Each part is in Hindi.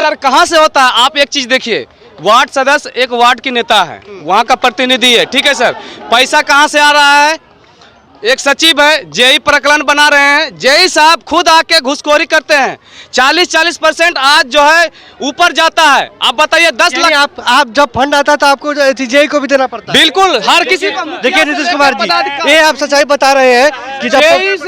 सर कहाँ से होता है? आप एक चीज देखिए, वार्ड सदस्य एक वार्ड की नेता है, वहाँ का प्रतिनिधि है, ठीक है सर। पैसा कहाँ से आ रहा है? एक सचिव है, जेई प्रकलन बना रहे हैं, जेई साहब खुद आके घुसखोरी करते हैं। 40% आज जो है ऊपर जाता है। आप बताइए 10 लाख आप जब फंड आता है तो आपको जेई को भी देना पड़ता है। बिल्कुल हर किसी को। देखिए नीतीश कुमार जी, ये आप सच्चाई बता रहे हैं कि जब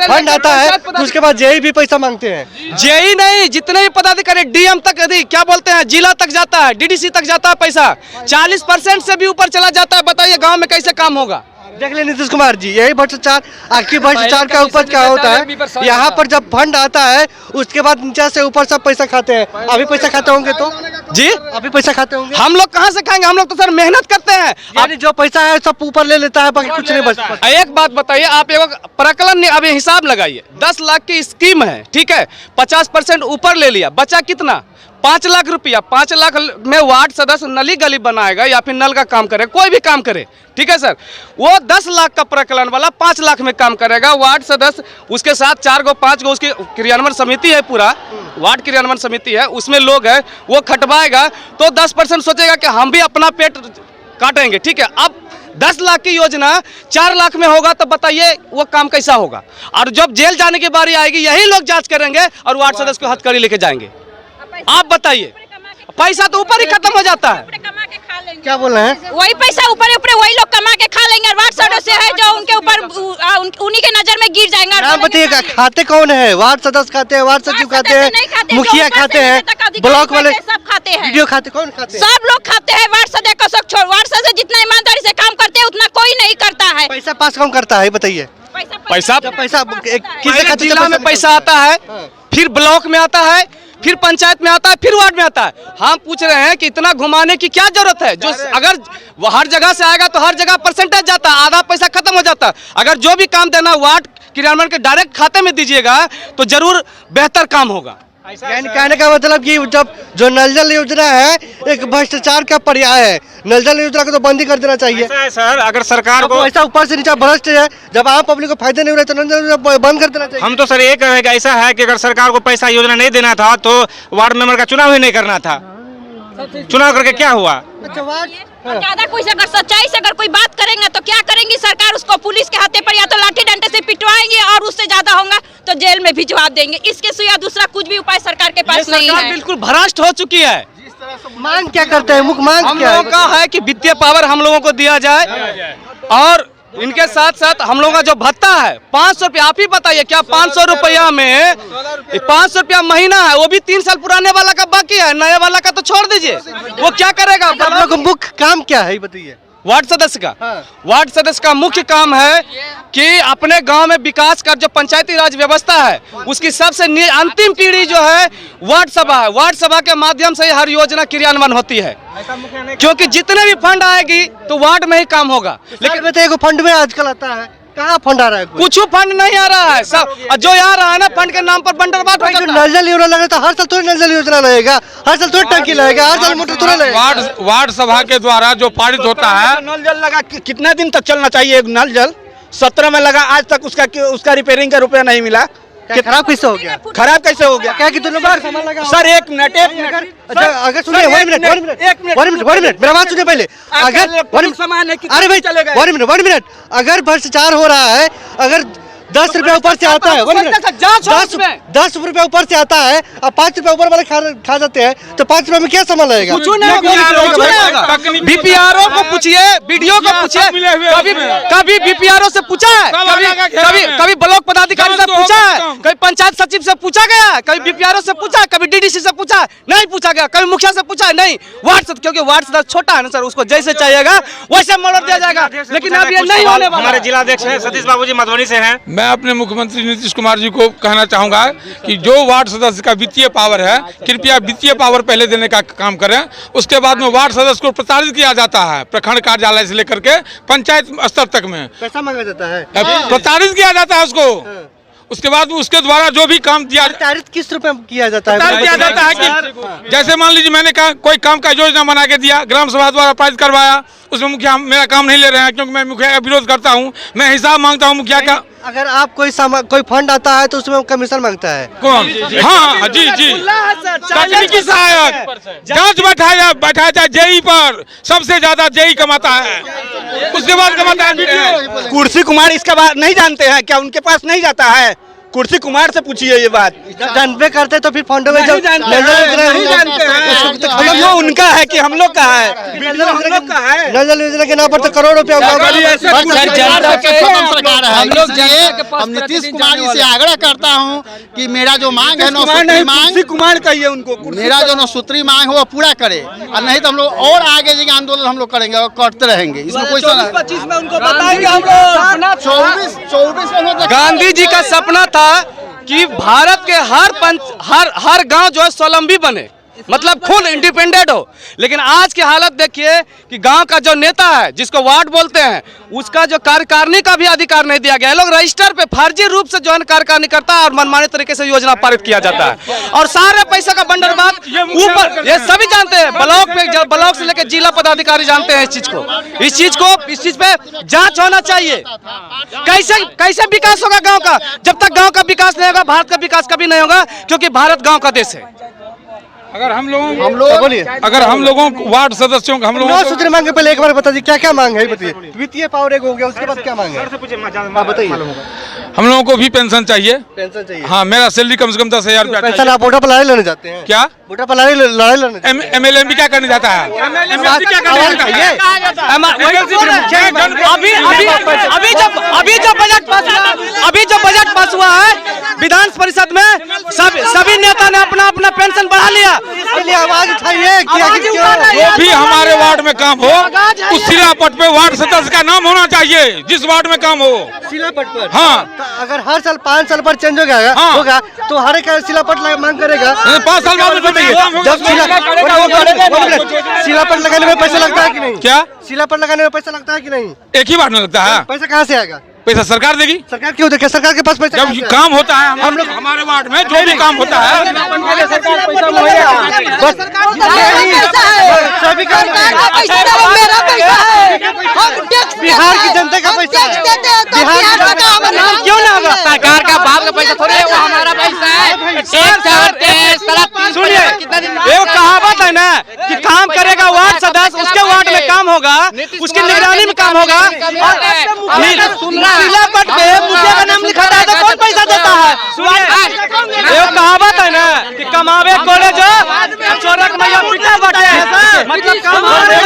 फंड आता है तो उसके बाद जेई भी पैसा मांगते हैं। जेई नहीं, जितने भी पदाधिकारी डीएम तक, यदि क्या बोलते हैं, जिला तक जाता है, डीडीसी तक जाता है पैसा। 40% से भी ऊपर चला जाता है। बताइए गाँव में कैसे काम होगा? देख ले नीतीश कुमार जी, यही भ्रष्टाचार, आखिर भ्रष्टाचार का उपज क्या होता है? यहाँ पर जब फंड आता है उसके बाद नीचे से ऊपर सब पैसा खाते हैं। अभी पैसा खाते होंगे तो जी, अभी पैसा खाते होंगे। हम लोग कहाँ से खाएंगे? हम लोग तो सर मेहनत करते हैं। यानी जो पैसा है सब ऊपर ले लेता है, बाकी कुछ नहीं बचता। एक बात बताइए, आप एक प्रकलन अभी हिसाब लगाइए, 10 लाख की स्कीम है, ठीक है, 50% ऊपर ले लिया, बचा कितना? 5 लाख रुपया। 5 लाख में वार्ड सदस्य नली गली बनाएगा या फिर नल का काम करे, कोई भी काम करे, ठीक है सर। वो 10 लाख का प्रकलन वाला 5 लाख में काम करेगा वार्ड सदस्य, उसके साथ 4 गो 5 गो उसकी क्रियान्वयन समिति है, पूरा वार्ड क्रियान्वयन समिति है, उसमें लोग है, वो खटवाएगा तो 10% सोचेगा कि हम भी अपना पेट काटेंगे, ठीक है। अब 10 लाख की योजना 4 लाख में होगा तो बताइए वो काम कैसा होगा? और जब जेल जाने की बारी आएगी यही लोग जांच करेंगे और वार्ड सदस्य को हथकड़ी लेके जाएंगे। आप बताइए, पैसा तो ऊपर ही खत्म हो जाता है। क्या बोल रहे हैं? वही पैसा ऊपर ऊपर वही लोग कमा के खा लेंगे। वार्ड सदस्य है जो उनके ऊपर उन्हीं के नजर में गिर जाएंगे। नाम बताइएगा, खाते कौन है? वार्ड सदस्य खाते हैं, वार्ड सचिव खाते हैं, मुखिया खाते हैं, ब्लॉक वाले सब खाते हैं, वीडियो खाते, कौन खाते हैं? सब लोग खाते हैं। वार्ड सदस्य का सब छोड़, वार्ड सदस्य जितना ईमानदारी से काम करते हैं उतना कोई नहीं करता है। पैसा पास कौन करता है बताइए? पैसा किसी खाते जिला में पैसा आता है, फिर ब्लॉक में आता है, फिर पंचायत में आता है, फिर वार्ड में आता है। हम पूछ रहे हैं कि इतना घुमाने की क्या जरूरत है? जो अगर वो हर जगह से आएगा तो हर जगह परसेंटेज जाता है, आधा पैसा खत्म हो जाता है। अगर जो भी काम देना वार्ड क्रियान्वयन के डायरेक्ट खाते में दीजिएगा तो जरूर बेहतर काम होगा। यानी कहने का मतलब कि जब जो नल जल योजना है एक भ्रष्टाचार का पर्याय है, नल जल योजना को तो बंद ही कर देना चाहिए। ऐसा है सर, अगर सरकार को ऐसा ऊपर से नीचे भ्रष्ट है, जब आम पब्लिक को फायदे नहीं हो रहे तो नल जल योजना बंद कर देना चाहिए। हम तो सर ये कहेंगे, ऐसा है कि अगर सरकार को पैसा योजना नहीं देना था तो वार्ड मेंबर का चुनाव ही नहीं करना था। चुनाव करके क्या हुआ? ज्यादा कोई अगर सच्चाई से अगर कोई बात करेंगे तो क्या करेंगी सरकार? उसको पुलिस के हाथे पर या तो लाठी डंडे से पिटवाएंगे और उससे ज्यादा होगा तो जेल में भिजवा देंगे। इसके सिवा दूसरा कुछ भी उपाय सरकार के पास नहीं है। बिल्कुल भ्रष्ट हो चुकी है। मांग क्या करते हैं? मुख्य मांग हम क्या लोगों का है कि वित्तीय पावर हम लोगों को दिया जाए और इनके साथ साथ हम लोगों का जो भत्ता है 500 रुपया। आप ही बताइए, क्या 500 रुपया में 500 रुपया महीना है, वो भी 3 साल पुराने वाला का बाकी है, नए वाला का तो छोड़ दीजिए, वो क्या करेगा? आप लोगों का मुख्य काम क्या है बताइए? वार्ड सदस्य का वार्ड सदस्य का मुख्य काम है कि अपने गांव में विकास का जो पंचायती राज व्यवस्था है उसकी सबसे अंतिम पीढ़ी जो है वार्ड सभा है। वार्ड सभा के माध्यम से हर योजना क्रियान्वयन होती है, क्योंकि जितने भी फंड आएगी तो वार्ड में ही काम होगा। लेकिन देखो फंड में आजकल आता है, कहाँ फंड आ रहा है? कुछ फंड नहीं आ रहा है, सब जो आ रहा है ना फंड के नाम पर बंटरवाट हो जाता है। नल जल योजना लगे तो हर साल थोड़ी नल जल योजना लगेगा, हर साल थोड़ी टंकी लगेगा, हर साल मोटर थोड़ा लगेगा। वार्ड सभा के द्वारा जो पारित होता है, नल जल लगा कितने दिन तक चलना चाहिए? एक नल जल 17 में लगा, आज तक उसका रिपेयरिंग का रुपया नहीं मिला। खराब कैसे हो गया? खराब कैसे हो गया? क्या कि दोनों बार सामान लगा? सर एक मिनट अगर सुनिए, 1 मिनट मेरा बात सुनिए पहले। अगर सामान है अरे भाई चलेगा, 1 मिनट अगर भ्रष्टाचार हो रहा है, अगर 10 रुपया ऊपर से आता है, 1 मिनट 10 रुपया ऊपर से आता है और 5 रुपया ऊपर वाले खा जाते हैं तो 5 रुपया में क्या सामान लगेगा? बीपीआरओ को पूछिए, बीडीओ को पूछिए, कभी बीपीआरओ से पूछा है? कभी ब्लॉक पदाधिकारी से पूछा है? कभी पंचायत सचिव से पूछा गया? कभी बीपीआरओ से पूछा है? कभी डीडीसी से पूछा है? नहीं पूछा गया। कभी मुखिया से पूछा है? नहीं। वार्ड सदस्य, क्योंकि वार्ड सदस्य छोटा है ना सर, उसको जैसे चाहिएगा वैसे मॉडल दिया जाएगा, लेकिन अब ये नहीं होने वाला। हमारे जिलाध्यक्ष हैं सतीश बाबू जी, मधुबनी से हैं। मैं अपने मुख्यमंत्री नीतीश कुमार जी को कहना चाहूंगा कि जो वार्ड सदस्य का वित्तीय पावर है, कृपया वित्तीय पावर पहले देने का काम करें। उसके बाद में वार्ड सदस्य को प्रताड़ित किया जाता है, प्रखंड कार्यालय से लेकर के पंचायत स्तर तक में पैसा मांगा जाता है, प्रताड़ित किया जाता है उसको। उसके बाद उसके द्वारा जो भी काम दिया, प्रताड़ित किस रूप में किया जाता है? किया जाता है कि जैसे मान लीजिए मैंने कोई काम का योजना बना के दिया, ग्राम सभा द्वारा पारित करवाया, उसमें मुखिया मेरा काम नहीं ले रहे हैं क्योंकि मैं मुखिया का विरोध करता हूं, मैं हिसाब मांगता हूं मुखिया का। अगर आप कोई फंड आता है तो उसमें कमीशन मांगता है। कौन? हाँ जी जी, तकनीकी सहायक जांच बैठाया जाए जेई पर, सबसे ज्यादा जेई कमाता है, उसके बाद कमाता है। कुर्सी कुमार इसका बात नहीं जानते हैं क्या? उनके पास नहीं जाता है? कुर्सी कुमार से पूछिए ये बात। जानबे करते तो फिर फंडों में नहीं जानते हैं। वो उनका है कि हम लोग का है? हम लोग का है। नल योजना के नाम पर तो करोड़ रुपया हम नीतीश कुमार जी से आग्रह करता हूं कि मेरा जो मांग है नौसूत्री मांग, कुमार कहिए उनको, मेरा जो नौसूत्री मांग है वो पूरा करे, और नहीं तो हम लोग और आगे जाके आंदोलन हम लोग करेंगे और करते रहेंगे। इसमें कोई 24-25 में उनको बताएंगे हम लोग। 24 में गांधी जी का सपना था कि भारत के हर गांव जो है स्वावलंबी बने, मतलब खुद इंडिपेंडेंट हो। लेकिन आज की हालत देखिए कि गांव का जो नेता है, जिसको वार्ड बोलते हैं, उसका जो कार्यकारिणी का भी अधिकार नहीं दिया गया है। लोग रजिस्टर पे फर्जी रूप से जो है कार्यकारिणी करता है और मनमाने तरीके से योजना पारित किया जाता है, और सारे पैसा का बंडल बात ऊपर, ये सभी जानते हैं। ब्लॉक से लेकर जिला पदाधिकारी जानते हैं इस चीज पे जांच होना चाहिए। कैसे विकास होगा गाँव का? जब तक गाँव का विकास नहीं होगा, भारत का विकास कभी नहीं होगा, क्योंकि भारत गाँव का देश है। अगर हम लोगों वार्ड सदस्यों का नौसूत्री मांग पहले एक बार बता दीजिए क्या क्या मांग है, बताइए। वित्तीय पावर एक हो गया, उसके बाद क्या मांग है? बताइए। हम लोगों को भी पेंशन चाहिए। पेंशन चाहिए? हाँ, मेरा सैलरी कम से कम 10,000 रुपया। पेंशन आप वोटर पर लड़ाई लड़ने जाते हैं क्या? वोटर पर लड़ाई लड़ने MLM क्या करने जाता है? अभी जो बजट पास हुआ है विधान परिषद में, सभी नेता ने अपना अपना पेंशन बढ़ा लिया। आवाज उठाइए। जो भी हमारे वार्ड में काम हो, उस शिलापट पे वार्ड सदस्य का नाम होना चाहिए, जिस वार्ड में काम हो शिलापट पर। हाँ, अगर हर साल 5 साल पर चेंज होगा तो हर एक शिलापट मांग करेगा। 5 साल बाद शिलापट लगाने में पैसा लगता है कि नहीं? क्या शिलापट लगाने में पैसा लगता है कि नहीं? एक ही बार में लगता है? पैसा कहाँ से आएगा? पैसा सरकार देगी। सरकार क्यों देखे? सरकार के पास पैसा जब काम होता है, हम लोग हमारे वार्ड में जो भी काम होता है, बिहार की जनता का पैसा क्यों ना होगा? सरकार का बाप का पैसा थोड़ी है, वो हमारा पैसा है। सुनिए, एक कहावत है ना कि काम करेगा वार्ड सदस्य, उसके वार्ड में काम होगा, उसकी निगरानी में काम होगा। शिलापट पे मुखिया का नाम लिखा था तो कौन पैसा देता है? एक कहावत है ना कि कमावे कोले जो चोरक मैया पिटा बटे, मतलब कमावे